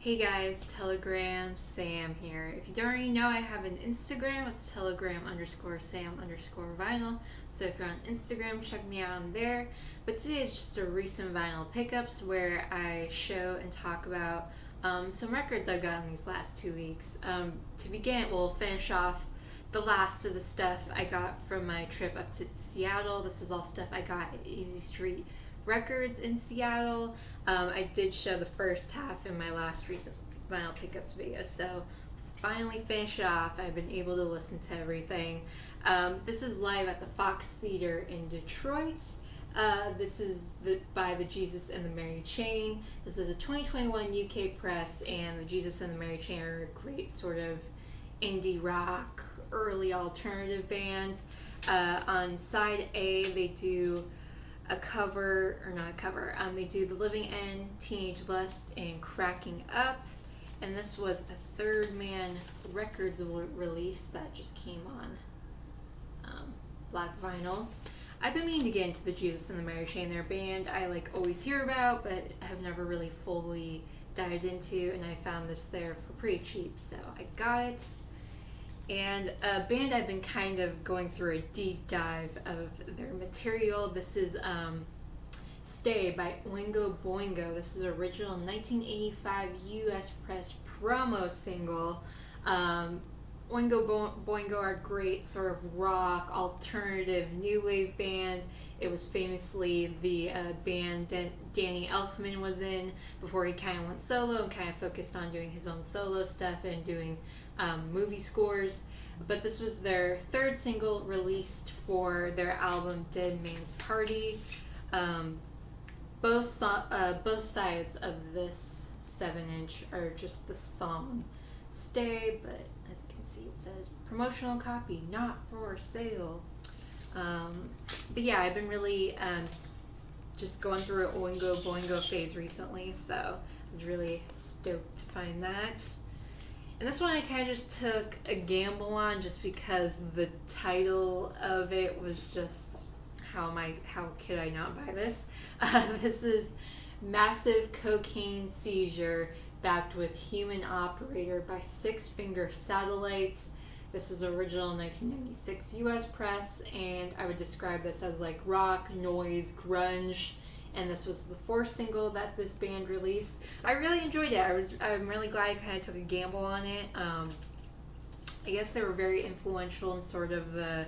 Hey guys, Telegram Sam here. If you don't already know, I have an Instagram. It's telegram_Sam_vinyl. So if you're on Instagram, check me out on there. But today is just a recent vinyl pickups where I show and talk about some records I've gotten these last 2 weeks. To begin, we'll finish off the last of the stuff I got from my trip up to Seattle. This is all stuff I got at Easy Street Records in Seattle. I did show the first half in my last recent vinyl pickups video, so finally finish off. I've been able to listen to everything. This is live at the Fox Theater in Detroit. This is by the Jesus and the Mary Chain. This is a 2021 UK press, and the Jesus and the Mary Chain are a great sort of indie rock, early alternative band. On side A, they do a cover, or not a cover, they do The Living End, Teenage Lust, and Cracking Up. And this was a Third Man Records release that just came on black vinyl. I've been meaning to get into the Jesus and the Mary Chain. They're a band I always hear about, but have never really fully dived into, and I found this there for pretty cheap, so I got it. And a band I've been kind of going through a deep dive of their material. This is Stay by Oingo Boingo. This is original 1985 US press promo single. Oingo Boingo are great sort of rock, alternative, new wave band. It was famously the band Danny Elfman was in before he kind of went solo and kind of focused on doing his own solo stuff and doing movie scores. But this was their third single released for their album Dead Man's Party. Both sides of this 7-inch are just the song Stay, but as you can see it says promotional copy not for sale. But yeah, I've been really just going through an Oingo Boingo phase recently, so I was really stoked to find that. And this one I kind of just took a gamble on just because the title of it was just, how could I not buy this? This is Massive Cocaine Seizure backed with Human Operator by Six Finger Satellites. This is original 1996 US press, and I would describe this as rock, noise, grunge. And this was the fourth single that this band released. I really enjoyed it. I'm really glad I kind of took a gamble on it. I guess they were very influential in sort of the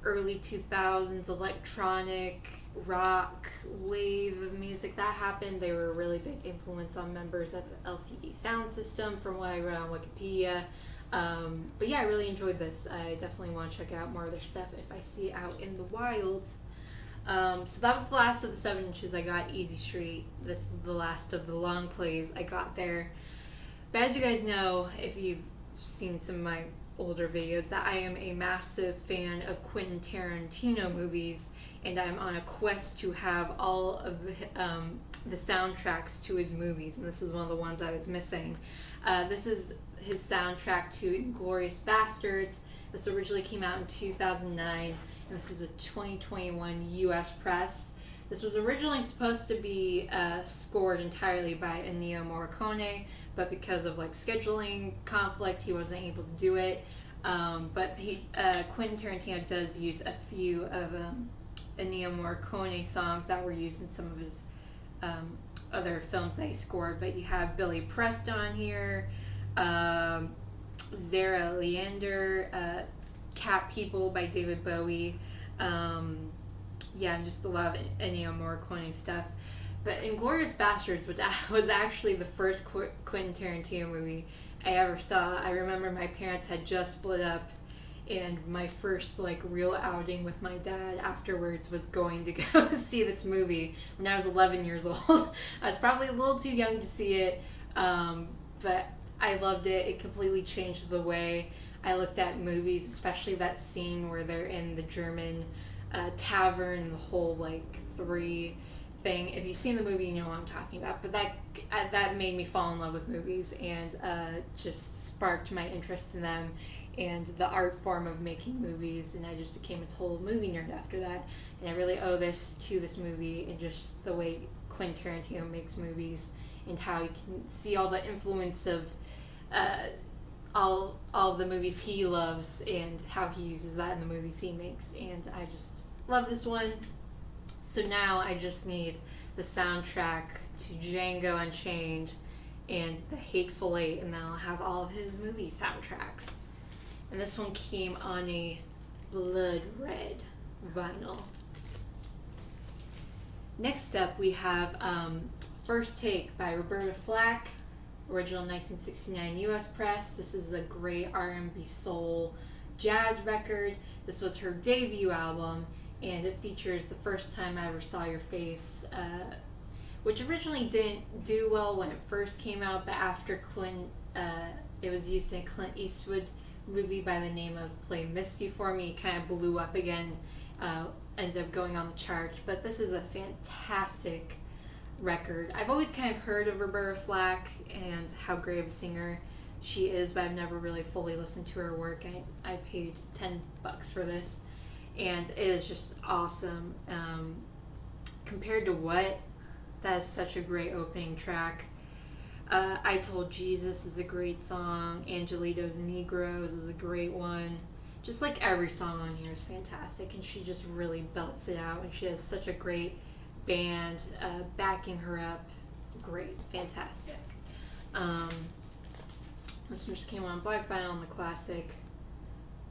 early 2000s electronic rock wave of music that happened. They were a really big influence on members of LCD Sound System, from what I read on Wikipedia. But yeah, I really enjoyed this. I definitely want to check out more of their stuff if I see it out in the wild. So that was the last of the 7 inches I got Easy Street. This is the last of the long plays I got there. But as you guys know, if you've seen some of my older videos, that I am a massive fan of Quentin Tarantino movies, and I'm on a quest to have all of the soundtracks to his movies, and this is one of the ones I was missing. This is his soundtrack to Inglourious Basterds. This originally came out in 2009. And this is a 2021 US press. This was originally supposed to be scored entirely by Ennio Morricone, but because of scheduling conflict, he wasn't able to do it. But Quentin Tarantino does use a few of Ennio Morricone songs that were used in some of his other films that he scored. But you have Billy Preston on here, Zara Leander, Cat People by David Bowie. Yeah, just a lot of Ennio Morricone stuff. But Inglourious Basterds, which was actually the first Quentin Tarantino movie I ever saw. I remember my parents had just split up, and my first real outing with my dad afterwards was going to go see this movie when I was 11 years old. I was probably a little too young to see it, but I loved it. It completely changed the way I looked at movies, especially that scene where they're in the German tavern and the whole three thing. If you've seen the movie, you know what I'm talking about. But that made me fall in love with movies and just sparked my interest in them and the art form of making movies. And I just became a total movie nerd after that. And I really owe this to this movie and just the way Quentin Tarantino makes movies and how you can see all the influence of all the movies he loves and how he uses that in the movies he makes. And I just love this one. So now I just need the soundtrack to Django Unchained and The Hateful Eight, and then I'll have all of his movie soundtracks. And this one came on a blood red vinyl. Next up we have First Take by Roberta Flack, original 1969 US press. This is a great R&B soul jazz record. This was her debut album, and it features The First Time I Ever Saw Your Face, which originally didn't do well when it first came out, but after it was used in a Clint Eastwood movie by the name of Play Misty for Me, it kind of blew up again, ended up going on the chart. But this is a fantastic record. I've always kind of heard of Roberta Flack and how great of a singer she is, but I've never really fully listened to her work. I paid $10 for this, and it is just awesome. Compared to What, that is such a great opening track. I Told Jesus is a great song. Angelito's Negroes is a great one. Just like every song on here is fantastic, and she just really belts it out, and she has such a great band backing her up. Great, fantastic. This one just came on black vinyl on the classic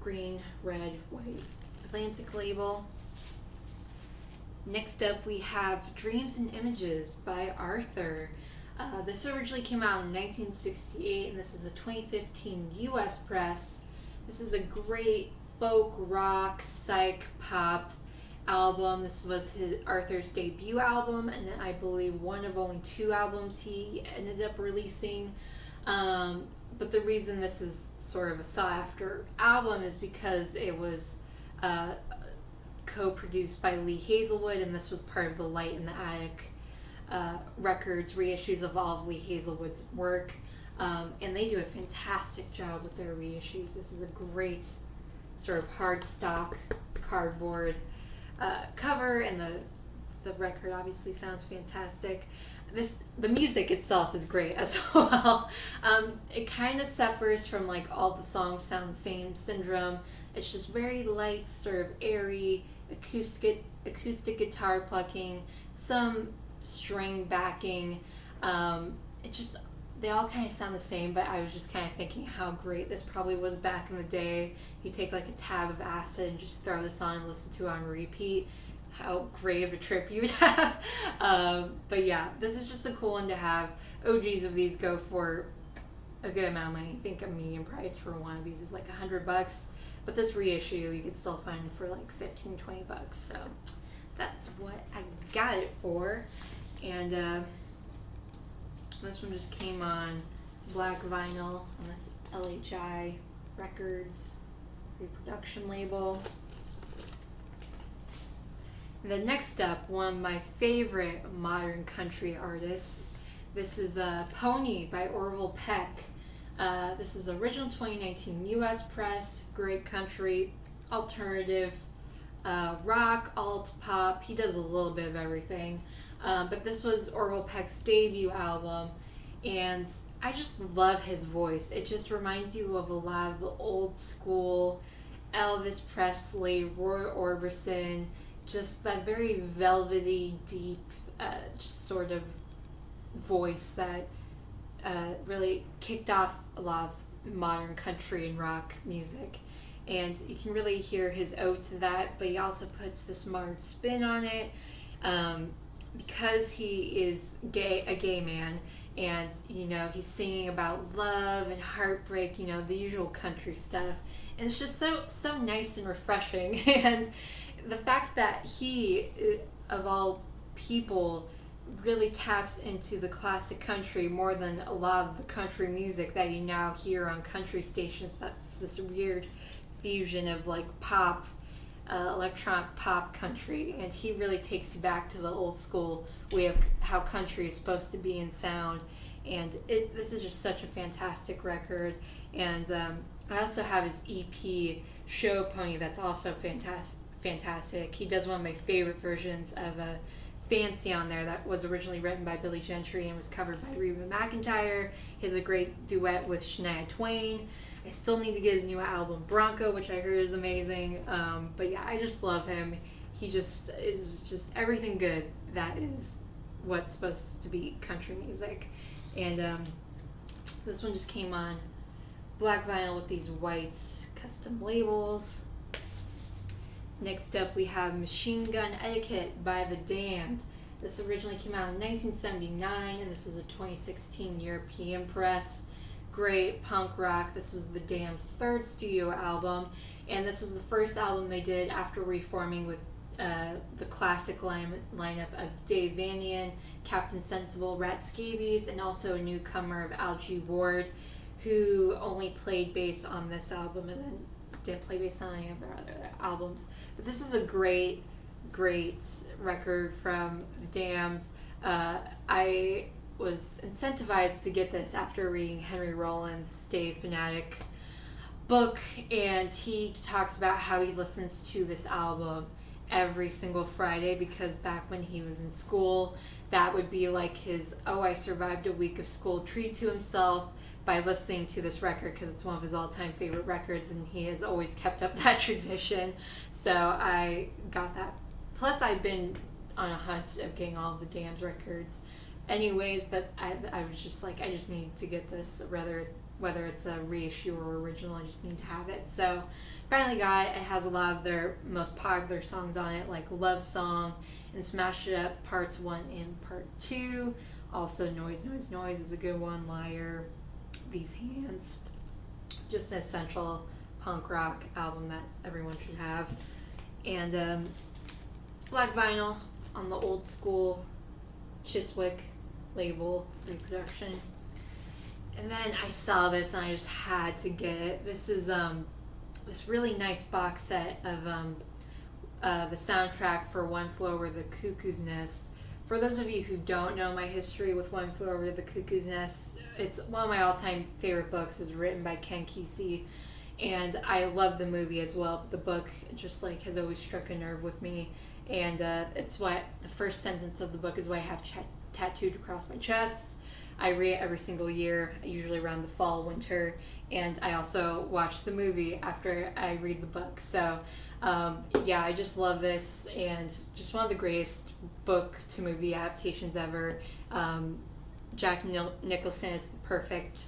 green, red, white Atlantic label. Next up we have Dreams and Images by Arthur. This originally came out in 1968, and this is a 2015 US press. This is a great folk, rock, psych, pop album. This was Arthur's debut album, and I believe one of only 2 albums he ended up releasing. But the reason this is sort of a sought-after album is because it was co-produced by Lee Hazelwood, and this was part of the Light in the Attic records reissues of all of Lee Hazelwood's work. And they do a fantastic job with their reissues. This is a great sort of hard stock cardboard cover, and the record obviously sounds fantastic. The music itself is great as well. It kind of suffers from like all the songs sound the same syndrome. It's just very light, sort of airy, acoustic guitar plucking, some string backing. They all kind of sound the same, but I was just kind of thinking how great this probably was back in the day. You take like a tab of acid and just throw this on and listen to it on repeat. How great of a trip you would have. But yeah, this is just a cool one to have. OGs of these go for a good amount of money. I think a median price for one of these is like $100. But this reissue you could still find for like $15-20. So that's what I got it for. And this one just came on black vinyl on this LHI Records reproduction label. And then next up, one of my favorite modern country artists. This is Pony by Orville Peck. This is original 2019 US press, great country, alternative, rock, alt, pop. He does a little bit of everything. But this was Orville Peck's debut album, and I just love his voice. It just reminds you of a lot of the old school Elvis Presley, Roy Orbison, just that very velvety, deep, just sort of voice that really kicked off a lot of modern country and rock music. And you can really hear his ode to that, but he also puts this modern spin on it. Because he is a gay man, and he's singing about love and heartbreak, the usual country stuff, and it's just so nice and refreshing. And the fact that he, of all people, really taps into the classic country more than a lot of the country music that you now hear on country stations. That's this weird fusion of like pop, electronic pop country, and he really takes you back to the old school way of how country is supposed to be in sound. And this is just such a fantastic record. And I also have his EP Show Pony that's also fantastic. He does one of my favorite versions of Fancy on there that was originally written by Billy Gentry and was covered by Reba McEntire. He has a great duet with Shania Twain. I still need to get his new album Bronco, which I heard is amazing. But yeah, I just love him. He just is just everything good that is what's supposed to be country music. And this one just came on black vinyl with these white custom labels. Next up we have Machine Gun Etiquette by The Damned. This originally came out in 1979, and this is a 2016 European press. Great punk rock. This was The Damned's third studio album, and this was the first album they did after reforming with the classic lineup of Dave Vanian, Captain Sensible, Rat Scabies, and also a newcomer of Al G. Ward, who only played bass on this album and then didn't play bass on any of their other albums. But this is a great record from The Damned. I was incentivized to get this after reading Henry Rollins' Stay Fanatic book, and he talks about how he listens to this album every single Friday, because back when he was in school, that would be like his I survived a week of school treat to himself by listening to this record, because it's one of his all-time favorite records, and he has always kept up that tradition. So I got that. Plus I've been on a hunt of getting all of the Damned records anyways, but I was just like, I just need to get this, whether it's a reissue or original, I just need to have it. So finally got it. It has a lot of their most popular songs on it, like Love Song and Smash It Up Parts 1 and Part 2. Also Noise, Noise, Noise is a good one. Liar, These Hands. Just an essential punk rock album that everyone should have. And black vinyl on the old school Chiswick label reproduction. And then I saw this and I just had to get it. This is this really nice box set of the soundtrack for One Flew Over the Cuckoo's Nest. For those of you who don't know my history with One Flew Over the Cuckoo's Nest, it's one of my all-time favorite books. It's written by Ken Kesey, and I love the movie as well. But the book just like has always struck a nerve with me, and it's what the first sentence of the book is what I have tattooed across my chest. I read it every single year, usually around the fall, winter, and I also watch the movie after I read the book. So yeah, I just love this, and just one of the greatest book to movie adaptations ever. Jack Nicholson is the perfect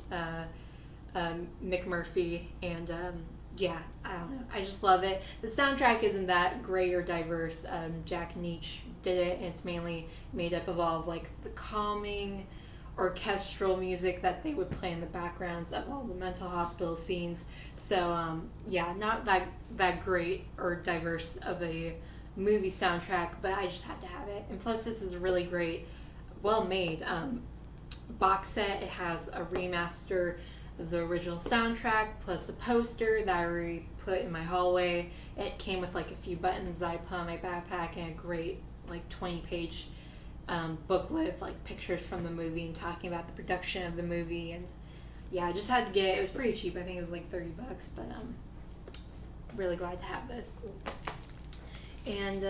Mick Murphy, and yeah, I don't know, I just love it. The soundtrack isn't that great or diverse. Jack Nitzsche did it, and it's mainly made up of all of like the calming orchestral music that they would play in the backgrounds of all the mental hospital scenes. So yeah, not that great or diverse of a movie soundtrack, but I just had to have it. And plus this is a really great, well made box set. It has a remaster of the original soundtrack plus a poster that I already put in my hallway. It came with like a few buttons that I put on my backpack, and a great like 20-page booklet with like pictures from the movie and talking about the production of the movie. And yeah, I just had to get it. It was pretty cheap. I think it was like $30, but really glad to have this. And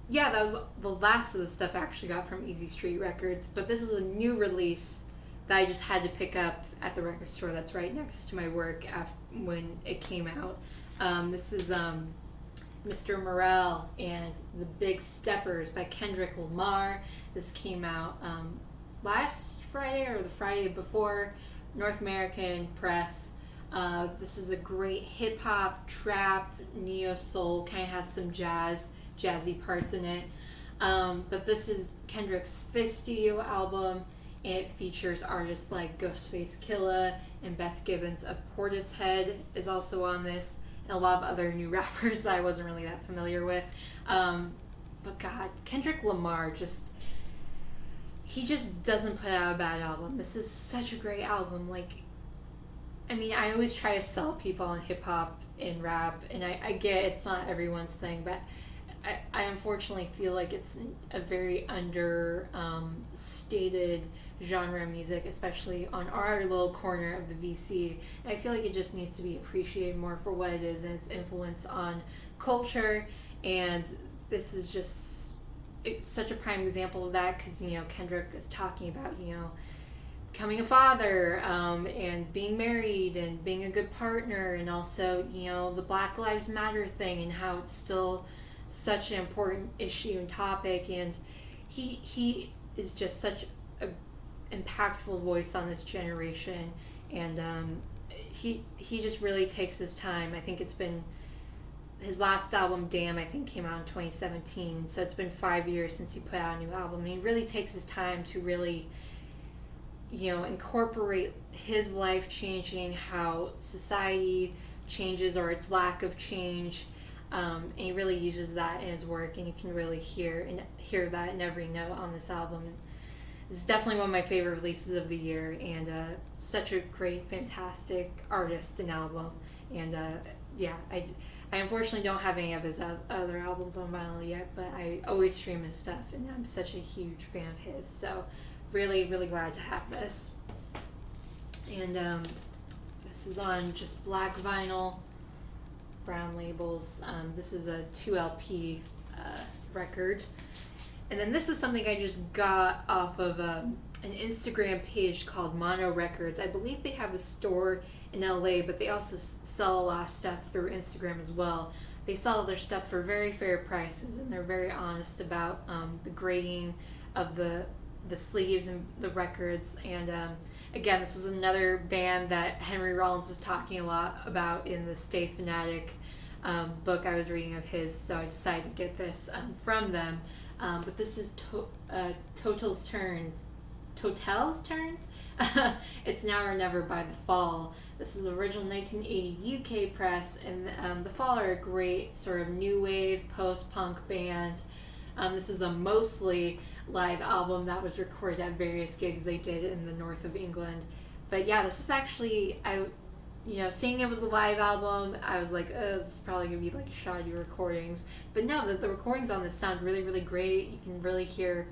yeah, that was the last of the stuff I actually got from Easy Street Records. But this is a new release that I just had to pick up at the record store that's right next to my work when it came out. This is Mr. Morale and the Big Steppers by Kendrick Lamar. This came out last Friday or the Friday before, North American press. This is a great hip-hop, trap, neo-soul, kind of has some jazzy parts in it. But this is Kendrick's fifth studio album. It features artists like Ghostface Killah and Beth Gibbons of Portishead is also on this, and a lot of other new rappers that I wasn't really that familiar with. But God, Kendrick Lamar he just doesn't put out a bad album. This is such a great album. Like, I mean, I always try to sell people on hip hop and rap, and I get it's not everyone's thing, but I unfortunately feel like it's a very stated genre of music, especially on our little corner of the VC. And I feel like it just needs to be appreciated more for what it is and its influence on culture. And this is just it's such a prime example of that because, Kendrick is talking about, becoming a father, and being married and being a good partner, and also, the Black Lives Matter thing and how it's still such an important issue and topic. And he is just such a impactful voice on this generation. And he just really takes his time. I think it's been his last album, Damn, I think came out in 2017, so it's been 5 years since he put out a new album. And he really takes his time to really, incorporate his life changing, how society changes or its lack of change, and he really uses that in his work, and you can really hear that in every note on this album. This is definitely one of my favorite releases of the year, and such a great, fantastic artist and album. And I unfortunately don't have any of his other albums on vinyl yet, but I always stream his stuff, and I'm such a huge fan of his. So really, really glad to have this. And this is on just black vinyl, brown labels. This is a 2 LP record. And then this is something I just got off of an Instagram page called Mono Records. I believe they have a store in LA, but they also sell a lot of stuff through Instagram as well. They sell their stuff for very fair prices, and they're very honest about the grading of the sleeves and the records. And again, this was another band that Henry Rollins was talking a lot about in the Stay Fanatic book I was reading of his, so I decided to get this from them. But this is Total's Turns. It's Now or Never by The Fall. This is the original 1980 UK press, and The Fall are a great sort of new wave post-punk band. This is a mostly live album that was recorded at various gigs they did in the north of England. But yeah, this is actually, seeing it was a live album, I was like, oh, this is probably going to be like shoddy recordings. But no, the recordings on this sound really, really great. You can really hear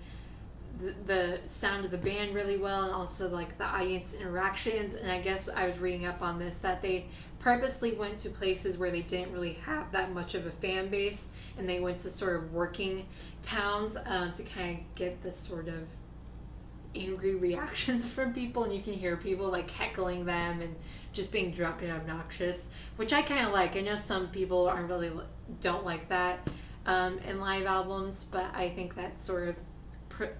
the sound of the band really well, and also like the audience interactions. And I guess I was reading up on this, that they purposely went to places where they didn't really have that much of a fan base, and they went to sort of working towns to kind of get this sort of angry reactions from people, and you can hear people like heckling them and just being drunk and obnoxious, which I kind of like. I know some people don't like that in live albums, but I think that sort of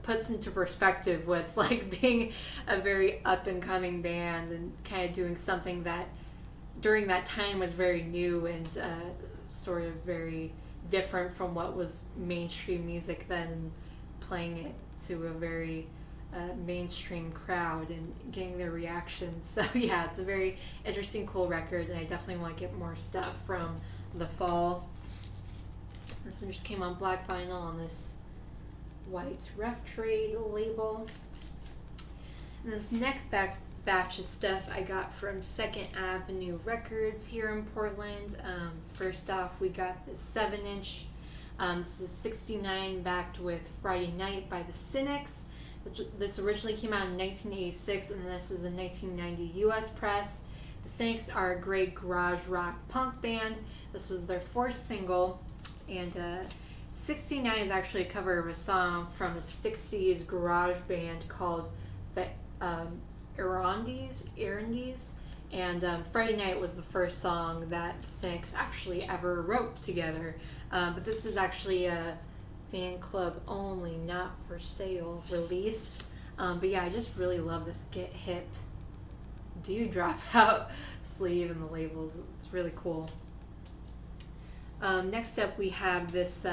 puts into perspective what it's like being a very up and coming band and kind of doing something that during that time was very new and sort of very different from what was mainstream music then, and playing it to a very mainstream crowd and getting their reactions. So yeah, it's a very interesting, cool record, and I definitely want to get more stuff from The Fall. This one just came on black vinyl on this white Rough Trade label. And this next batch of stuff I got from Second Avenue Records here in Portland. First off, we got this 7-inch. This is 69 backed with Friday Night by the Cynics. This originally came out in 1986, and this is a 1990 US press. The Cynics are a great garage rock punk band. This was their fourth single, and 69 is actually a cover of a song from a 60s garage band called the Irondis, and Friday Night was the first song that the Cynics actually ever wrote together. But this is actually a fan club only, not for sale release. But yeah, I just really love this Get Hip Do Drop Out sleeve and the labels. It's really cool. Next up we have this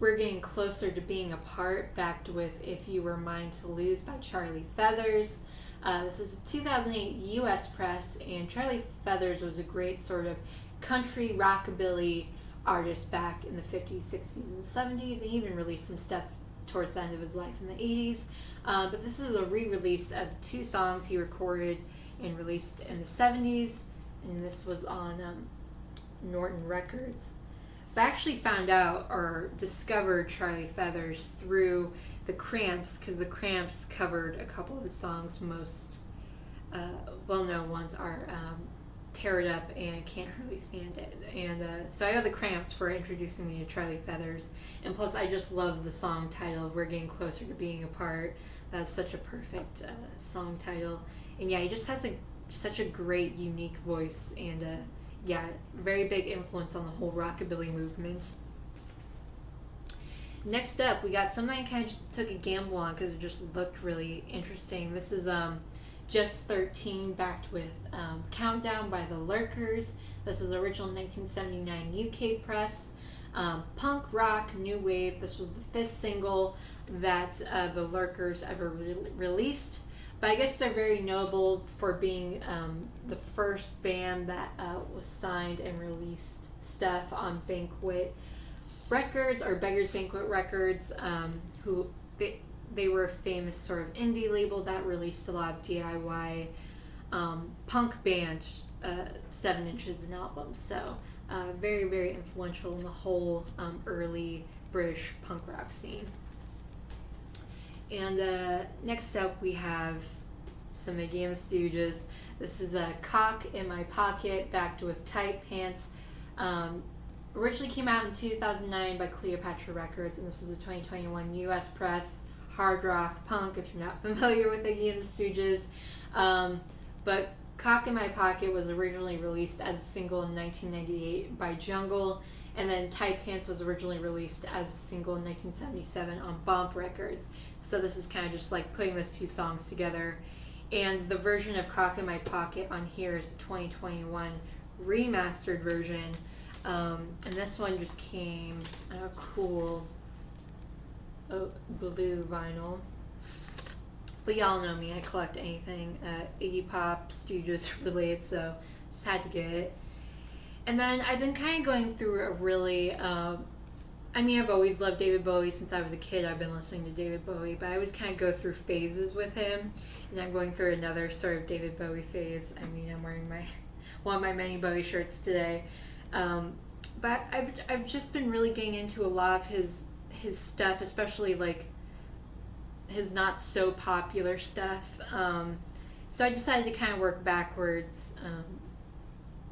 We're Getting Closer to Being Apart, backed with If You Were Mine to Lose by Charlie Feathers. This is a 2008 US press, and Charlie Feathers was a great sort of country rockabilly artist back in the 50s, 60s, and 70s, and he even released some stuff towards the end of his life in the 80s. But this is a re-release of 2 songs he recorded and released in the 70s, and this was on Norton Records. I actually found out or discovered Charlie Feathers through the Cramps, because the Cramps covered a couple of his songs. Most well-known ones are tear it up and can't hardly stand it. And so I owe the Cramps for introducing me to Charlie Feathers. And plus, I just love the song title, We're Getting Closer to Being Apart. That's such a perfect song title. And yeah, he just has such a great, unique voice. And yeah, very big influence on the whole rockabilly movement. Next up, we got something I kind of just took a gamble on because it just looked really interesting. This is Just 13, backed with Countdown by the Lurkers. This is original 1979 UK press. Punk rock, new wave. This was the 5th single that the Lurkers ever released. But I guess they're very notable for being the first band that was signed and released stuff on Banquet Records, or Beggars Banquet Records, who they were a famous sort of indie label that released a lot of DIY punk band 7-inches and albums. So very, very influential in the whole early British punk rock scene. And next up we have some Iggy and the Stooges. This is a Cock in My Pocket, backed with Tight Pants. Originally came out in 2009 by Cleopatra Records, and this is a 2021 US press. Hard rock, punk, if you're not familiar with Iggy and the Stooges. But Cock in My Pocket was originally released as a single in 1998 by Jungle, and then Tight Pants was originally released as a single in 1977 on Bomp Records. So this is kind of just like putting those two songs together. And the version of Cock in My Pocket on here is a 2021 remastered version. And this one just came cool blue vinyl. But y'all know me, I collect anything Iggy Pop, Stooges related, so just had to get it. And then I've been kind of going through a really, I've always loved David Bowie since I was a kid. I've been listening to David Bowie, but I always kind of go through phases with him. And I'm going through another sort of David Bowie phase. I'm wearing one of my many Bowie shirts today. But I've just been really getting into a lot of his stuff, especially like his not so popular stuff. So I decided to kind of work backwards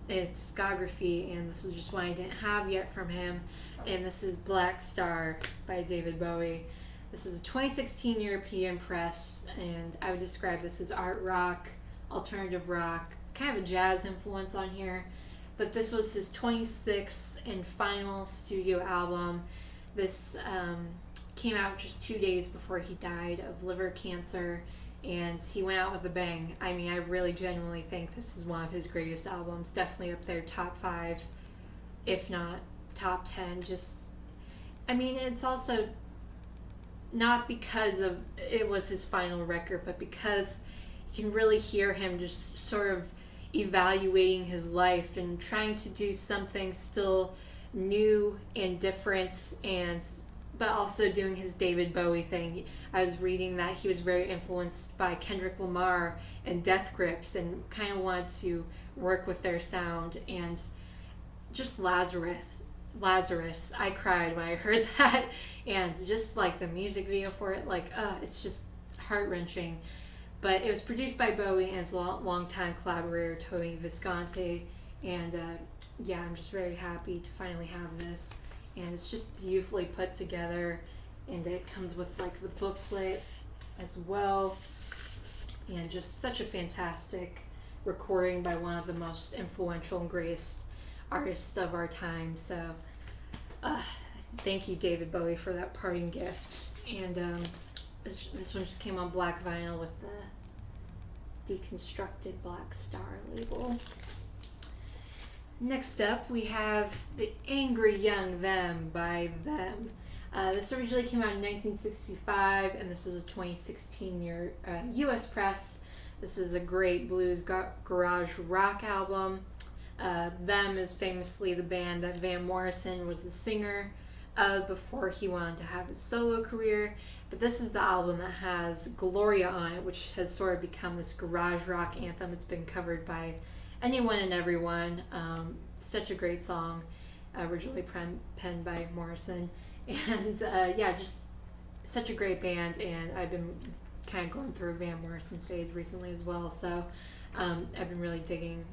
in his discography, and this was just one I didn't have yet from him. And this is Black Star by David Bowie. This is a 2016 European press, and I would describe this as art rock, alternative rock, kind of a jazz influence on here. But this was his 26th and final studio album. This came out just 2 days before he died of liver cancer, and he went out with a bang. I really genuinely think this is one of his greatest albums. Definitely up there, top 5, if not top 10. It's also not because of it was his final record, but because you can really hear him just sort of evaluating his life and trying to do something still new and different, but also doing his David Bowie thing. I was reading that he was very influenced by Kendrick Lamar and Death Grips and kind of wanted to work with their sound. And just Lazarus, I cried when I heard that. And just like the music video for it, it's just heart-wrenching. But it was produced by Bowie and his longtime collaborator, Tony Visconti. And I'm just very happy to finally have this. And it's just beautifully put together. And it comes with the booklet as well. And just such a fantastic recording by one of the most influential and greatest artists of our time. So thank you, David Bowie, for that parting gift. And this one just came on black vinyl with the deconstructed Black Star label. Next up, we have The Angry Young Them by Them. This originally came out in 1965, and this is a 2016 US press. This is a great blues garage rock album. Them is famously the band that Van Morrison was the singer of before he wanted to have his solo career. But this is the album that has Gloria on it, which has sort of become this garage rock anthem. It's been covered by anyone and everyone. Such a great song, originally penned by Morrison. And just such a great band. And I've been kind of going through a Van Morrison phase recently as well. So I've been really digging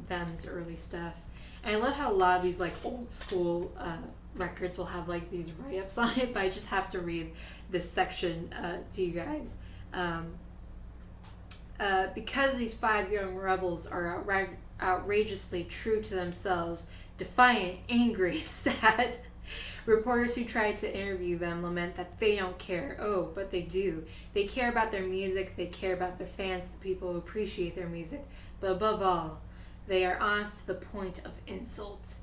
them's early stuff. And I love how a lot of these like old school records will have like these write-ups on it, but I just have to read this section to you guys. Because these 5 young rebels are outrageously true to themselves, defiant, angry, sad. Reporters who tried to interview them lament that they don't care. Oh, but they do. They care about their music, they care about their fans, the people who appreciate their music. But above all, they are honest to the point of insult.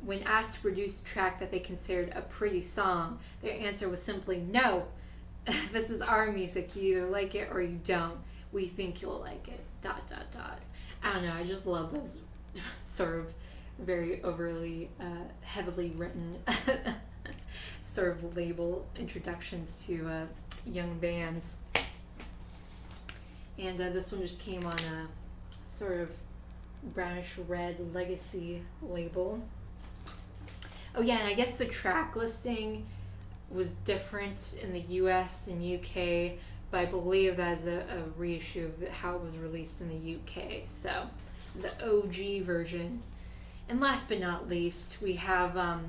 When asked to produce a track that they considered a pretty song, their answer was simply, no, this is our music. You either like it or you don't. We think you'll like it. ... I don't know, I just love those sort of very overly, heavily written sort of label introductions to young bands. And this one just came on a sort of brownish red legacy label. Oh yeah, and I guess the track listing was different in the US and UK, but I believe that's a reissue of how it was released in the UK, so the OG version. And last but not least, we have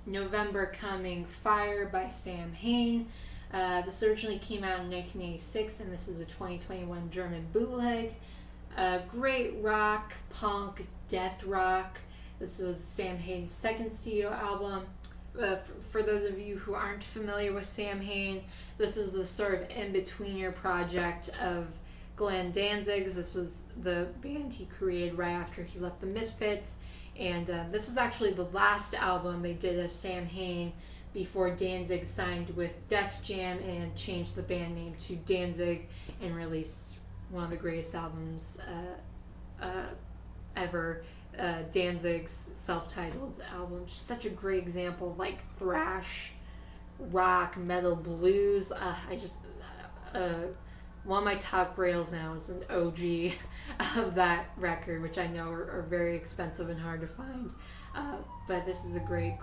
November Coming, Fire by Samhain. This originally came out in 1986, and this is a 2021 German bootleg. Great rock, punk, death rock. This was Samhain's second studio album. For those of you who aren't familiar with Samhain, this was the sort of in-betweener project of Glenn Danzig's. This was the band he created right after he left the Misfits, and this was actually the last album they did as Samhain before Danzig signed with Def Jam and changed the band name to Danzig and released one of the greatest albums ever. Danzig's self-titled album. Just such a great example of like thrash, rock, metal, blues. One of my top grails now is an OG of that record, which I know are very expensive and hard to find. But this is a great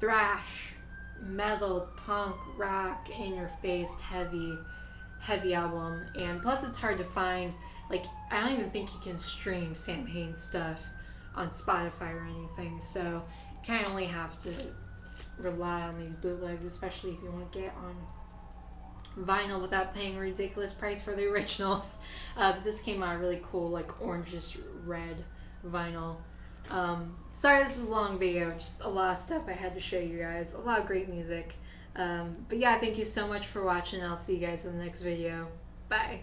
thrash, metal, punk, rock, in-your-face, heavy album. And plus it's hard to find. Like, I don't even think you can stream Samhain stuff on Spotify or anything, so you kind of only have to rely on these bootlegs, especially if you want to get on vinyl without paying a ridiculous price for the originals. But this came out really cool, like orangish red vinyl. Sorry this is a long video, just a lot of stuff I had to show you guys, a lot of great music. But yeah, thank you so much for watching. I'll see you guys in the next video. Bye.